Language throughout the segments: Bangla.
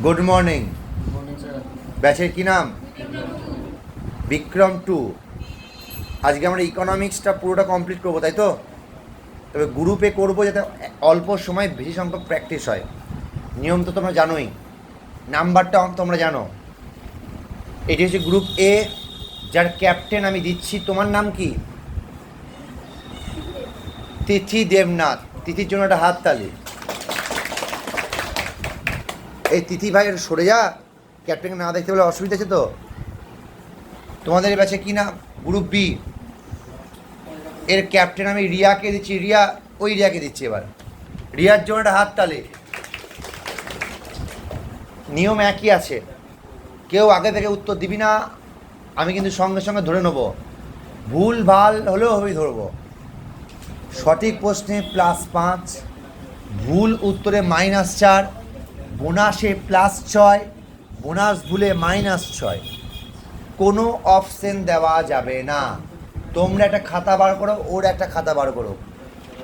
Good morning. Morning sir. ব্যাচের কি নাম? বিক্রম টু। আজকে আমরা ইকোনমিক্সটা পুরোটা কমপ্লিট করবো, তাই তো? তবে গ্রুপে করবো যাতে অল্প সময় বেশি সংখ্যক প্র্যাকটিস হয়। নিয়ম তো তোমরা জানোই, নাম্বারটা তোমরা জানো। এটি হচ্ছে গ্রুপ এ, যার ক্যাপ্টেন আমি দিচ্ছি। তোমার নাম কি? তিথি দেবনাথ। তিথির জন্য একটা হাততালি। এই তিথি ভাই একটু সরে যা, ক্যাপ্টেনকে না দেখতে পেলে অসুবিধা আছে তো। তোমাদের এই ব্যাচে কি নাম? গ্রুপ বি, এর ক্যাপ্টেন আমি রিয়াকে দিচ্ছি। রিয়া, ওই রিয়াকে দিচ্ছি। এবার রিয়ার জন্য একটা হাততালি। নিয়ম একই আছে, কেউ আগে থেকে উত্তর দিবি না, আমি কিন্তু সঙ্গে সঙ্গে ধরে নেব। ভুল ভাল হলেও আমি ধরবো। সঠিক প্রশ্নে +5, ভুল উত্তরে -4, বোনাসে +6, বোনাস ভুলে -6। কোনো অপশন দেওয়া যাবে না। তোমরা একটা খাতা বার করো, ওর একটা খাতা বার করো,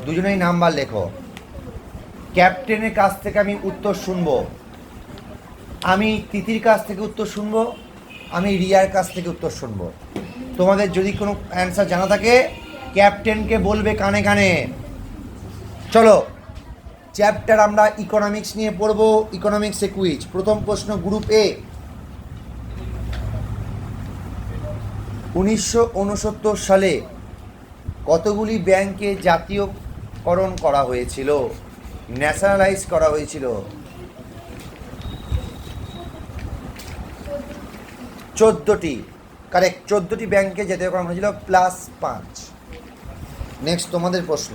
দুজনেই নাম্বার লেখো। ক্যাপ্টেনের কাছ থেকে আমি উত্তর শুনবো, আমি তিথির কাছ থেকে উত্তর শুনবো, আমি রিয়ার কাছ থেকে উত্তর শুনবো। তোমাদের যদি কোনো অ্যান্সার জানা থাকে ক্যাপ্টেনকে বলবে কানে কানে। চলো, চ্যাপ্টার আমরা ইকোনমিক্স নিয়ে পড়বো। ইকোনমিক্সে কুইজ। প্রথম প্রশ্ন, গ্রুপ এ। 1969 সালে কতগুলি ব্যাংকে জাতীয়করণ করা হয়েছিল, ন্যাশনালাইজ করা হয়েছিল? 14টি। কারেক্ট, 14টি ব্যাংকে জাতীয়করণ হয়েছিল, +5। নেক্সট তোমাদের প্রশ্ন,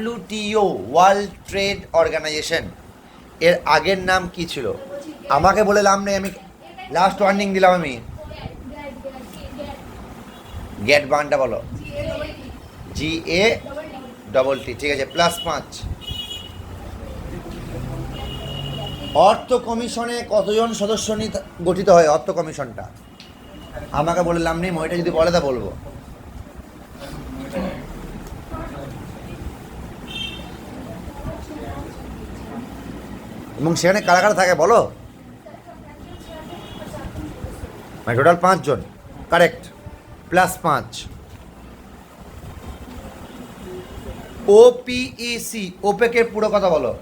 WTO, ওয়ার্ল্ড ট্রেড অর্গানাইজেশন, এর আগের নাম কি ছিল? আমাকে বলে লাভ নেই, আমি লাস্ট ওয়ার্নিং দিলাম। আমি গেট বানটা বলো। GATT, ঠিক আছে, +5। অর্থ কমিশনে কতজন সদস্য নিয়ে গঠিত হয়? অর্থ কমিশনটা আমাকে বলে লাভ নেই, মইটা যদি বলে তা বলবো। এবং সেখানে কারা কারা থাকে বলো। মানে টোটাল 5 জন। কারেক্ট, +5। OPEC, ওপেকের পুরো কথা বলো।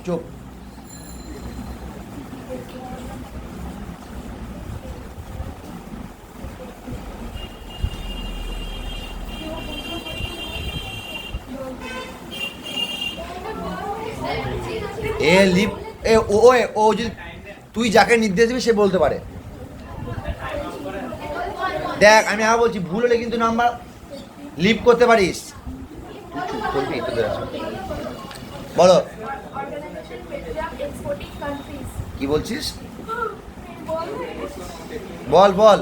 চুপ। লিপ, ও যদি তুই যাকে নির্দেশ দিবি সে বলতে পারে। দেখ, আমি আবার বলছি, ভুল হলে কিন্তু নাম্বার লিপ করতে পারিস। বলো, কি বলছিস? বল বল।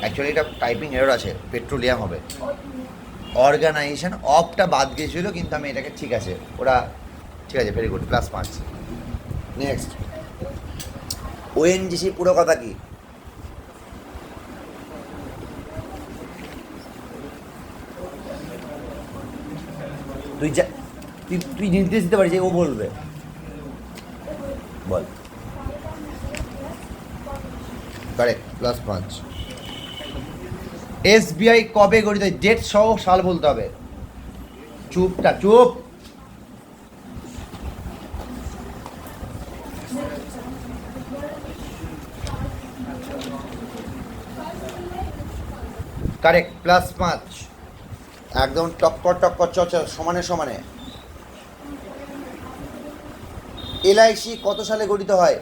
অ্যাকচুয়ালি এটা টাইপিং এরর আছে, পেট্রোলিয়াম হবে। অর্গানাইজেশন, অফটা বাদ গিয়েছিল, কিন্তু আমি এটাকে ঠিক আছে, ওরা ঠিক আছে, ভেরি গুড, +5। নেক্সট, ONGC পুরো কথা কি? তুই নির্দেশ দিতে পারিস, ও বলবে। বল। কারেক্ট, +5। SBI কবে গঠিত? ডেট সহ সাল বলতে হবে। চুপটা চুপ। কারেক্ট, +5। একদম টক্কর টক্কর চর্চা, সমানে সমানে। LIC কত সালে গঠিত হয়?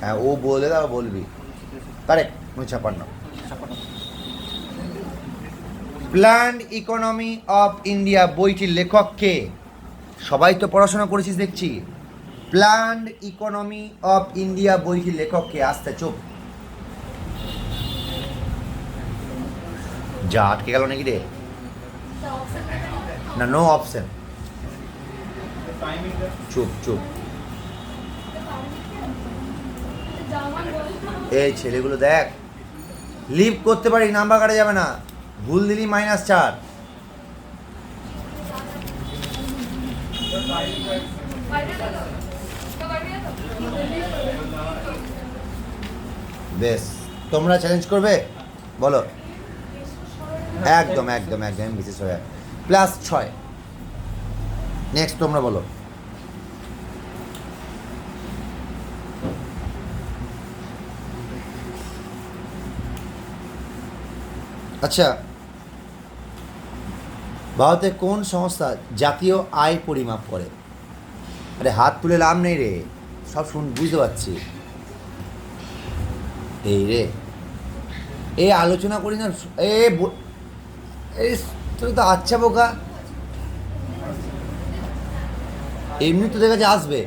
হ্যাঁ, ও বলে দাও, বলবি। Correct, 1956। Planned economy of India বইটির লেখক কে? সবাই তো পড়াশোনা করেছিস দেখছি। প্ল্যান্ড ইকোনমি অফ ইন্ডিয়া বইটির লেখক কে? আসতে চুপ। যা, আটকে গেল নাকি রে? না, নো অপশন। চুপ চুপ। এই ছেলেগুলো দেখ, লিভ করতে পারি, নাম্বার কাটা যাবে না, ভুল দিলি -4। বেশ, তোমরা চ্যালেঞ্জ করবে, বলো। একদম একদম একদম বিশেষ হয়ে +6। নেক্সট তোমরা বলো। আচ্ছা, ভারতে কোন সংস্থা জাতীয় আয় পরিমাপ করে? আরে হাত তুলে লাভ নেই রে, সব বুঝতে পারছি। এই রে, এই আলোচনা করি না, এই তুই তো আচ্ছা বোকা, এমনি তোদের কাছে আসবে,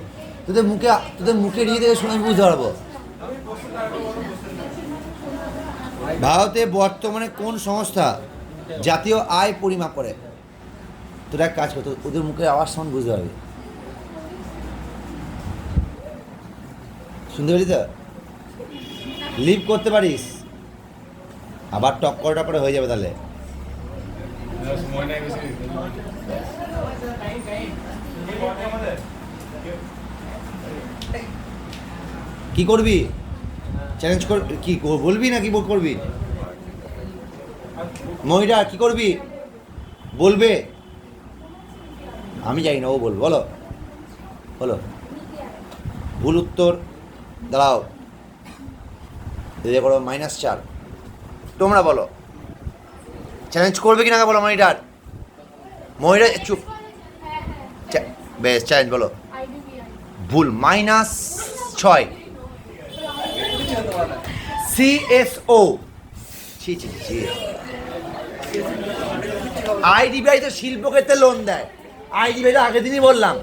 তোদের মুখে নিয়ে দেখে শুনে আমি বুঝতে পারবো। ভারতে বর্তমানে কোন সংস্থা জাতীয় আয় পরিমাপ করে? তোরা এক কাজ করতো, ওদের মুখে আওয়াজ সাউন্ড বুঝতে পারবি, শুনতে পারি তো? লিভ করতে পারিস, আবার টক্করটা করে হয়ে যাবে তাহলে। কি করবি? চ্যালেঞ্জ কর, কি বলবি না কি করবি? মহিলা কি করবি? বলবে, আমি জানি না, ও বলবো। বলো বলো। ভুল উত্তর, দাঁড়াও, করো -4। তোমরা বলো, চ্যালেঞ্জ করবে কি না বলো। মহিলা চুপ, বেশ, চ্যালেঞ্জ বলো। ভুল, -6। CSO, ছি ছি ছি। IDBI তো শিল্পক্ষেত্রে লোন দেয়। IDBI তো আগের দিনই বললাম,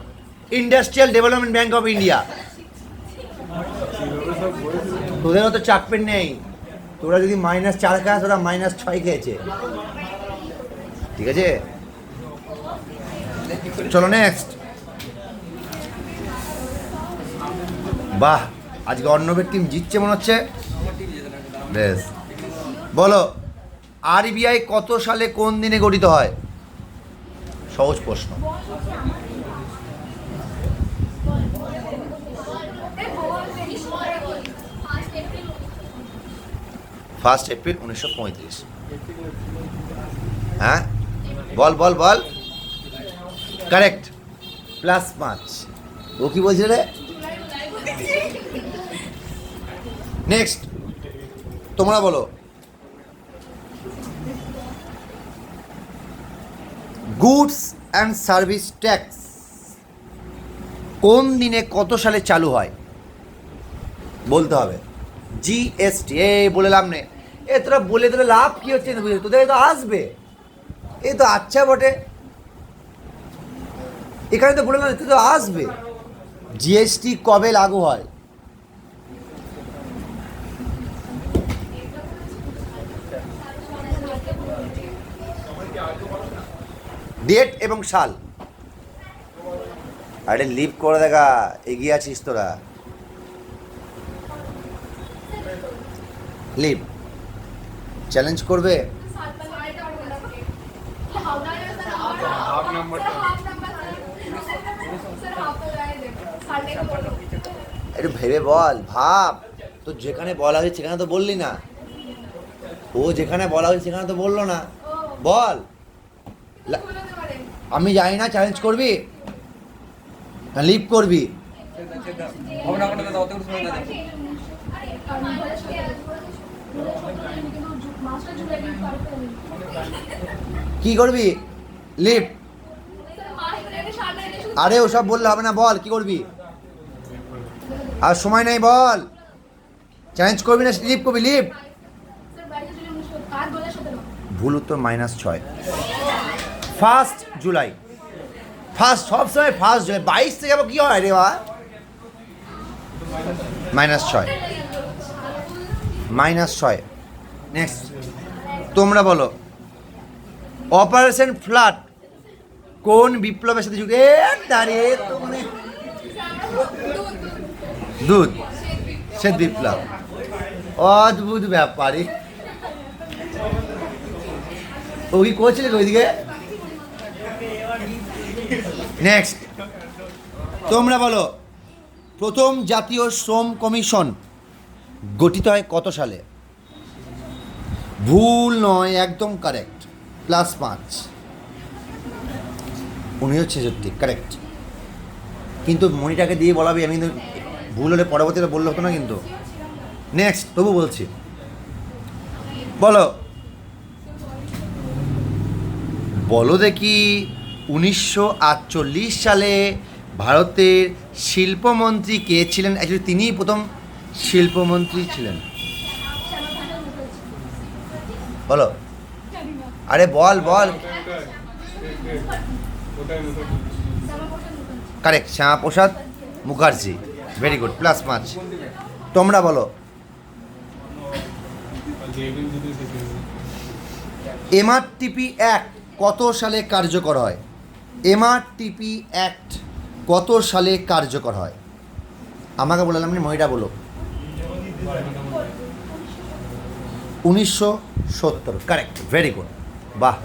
industrial development bank of India. তোদের অত চাপের নেই, তোরা যদি -4 খাস, ওরা -6 খেয়েছে, ঠিক আছে? চলো নেক্সট। বাহ, আজকে অর্ণবের টিম জিতছে মনে হচ্ছে। বেশ, বলো, RBI কত সালে কোন দিনে গঠিত হয়? সহজ প্রশ্ন। এপ্রিল 1935। হ্যাঁ, বল বল বল, কারেক্ট, +5। ও কি বলছে রে? নেক্সট তোমরা বলো, গুডস অ্যান্ড সার্ভিস ট্যাক্স কোন দিনে কত সালে চালু হয়? বলতে হবে। GST, বলে লাভ নেই, তোরা বলে তোরা লাভ কি হচ্ছে? তোদের তো আসবে, এই তো আচ্ছা বটে, এখানে তো বলে না, তুই তো আসবে। GST কবে লাগু হয়? ডেট এবং সাল। আরে লিভ করে দেখা, এগিয়ে আছিস তোরা। লিভ, চ্যালেঞ্জ করবে? একটু ভেবে বল, ভাব। তো যেখানে বলা হয়েছে সেখানে তো বললি না, ও যেখানে বলা হয়েছে সেখানে তো বললো না, বল। আমি জানি না, চ্যালেঞ্জ করবি না লিভ করবি? কি করবি? লিভ। আরে ওসব বললে হবে না, বল কি করবি? আর সময় নেই, বল। চ্যালেঞ্জ করবি না লিভ করবি? লিভ। ভুল উত্তর, -6। 1 জুলাই। সব সময় 1 জুলাই, 22 থেকে আবার কি হয় রে বা? -6, -6। নেক্সট তোমরা বলো, অপারেশন ফ্লাড কোন বিপ্লবের সাথে যুক্ত? দাঁড়িয়ে তো মানে দুধ শ্বেত বিপ্লব। অদ্ভুত ব্যাপারই। ও কি করছিলে ওইদিকে? নেক্সট, তোমরা বলো, প্রথম জাতীয় শ্রম কমিশন গঠিত হয় কত সালে? ভুল নয়, একদম কারেক্ট, +5। 1966, কারেক্ট। কিন্তু মনিটাকে দিয়ে বলাবি, আমি কিন্তু ভুল হলে পরবর্তীতে বললে হতো না কিন্তু। নেক্সট, তবু বলছি, বলো বলো দেখি 1948 সালে ভারতের শিল্পমন্ত্রী কে ছিলেন? অ্যাকচুয়ালি তিনিই প্রথম শিল্পমন্ত্রী ছিলেন। বলো, আরে বল বল। Correct, Shyamaprasad Mukherjee. Very good, +5। তোমরা বলো, এমআরটিপি অ্যাক্ট কত সালে কার্যকর হয়? এমআরটিপি অ্যাক্ট কত সালে কার্যকর হয়? আমাকে বললাম, আপনি মহিলা বলো। 1970, কারেক্ট, ভেরি গুড, বাহ।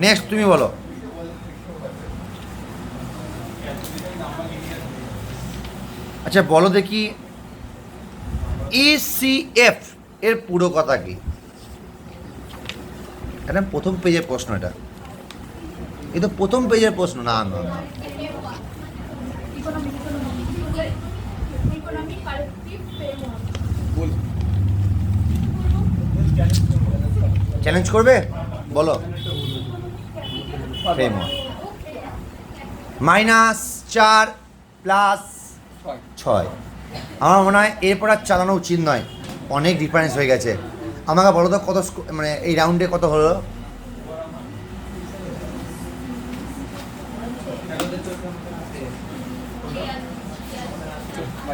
নেক্সট তুমি বলো, আচ্ছা বলো দেখি ইসিএফ এর পুরো কথা কি? এটা প্রথম পেজের প্রশ্ন, এটা তো প্রথম পেজের প্রশ্ন। না না না, চ্যালেঞ্জ করবে? বলো। -4 +6। আমার মনে হয় এরপর আর চালানো উচিত নয়, অনেক ডিফারেন্স হয়ে গেছে। আমাকে বলো তো কত মানে এই রাউন্ডে কত হলো?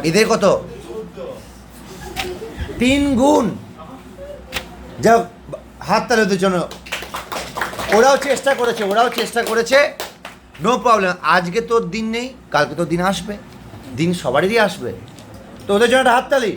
এদের কত? 3 গুণ। যাও, হাত তালে ওদের জন্য। ওরাও চেষ্টা করেছে, নো প্রবলেম। আজকে তোর দিন নেই, কালকে তোর দিন আসবে, দিন সবারই আসবে, তো ওদের জন্য একটা হাততালি।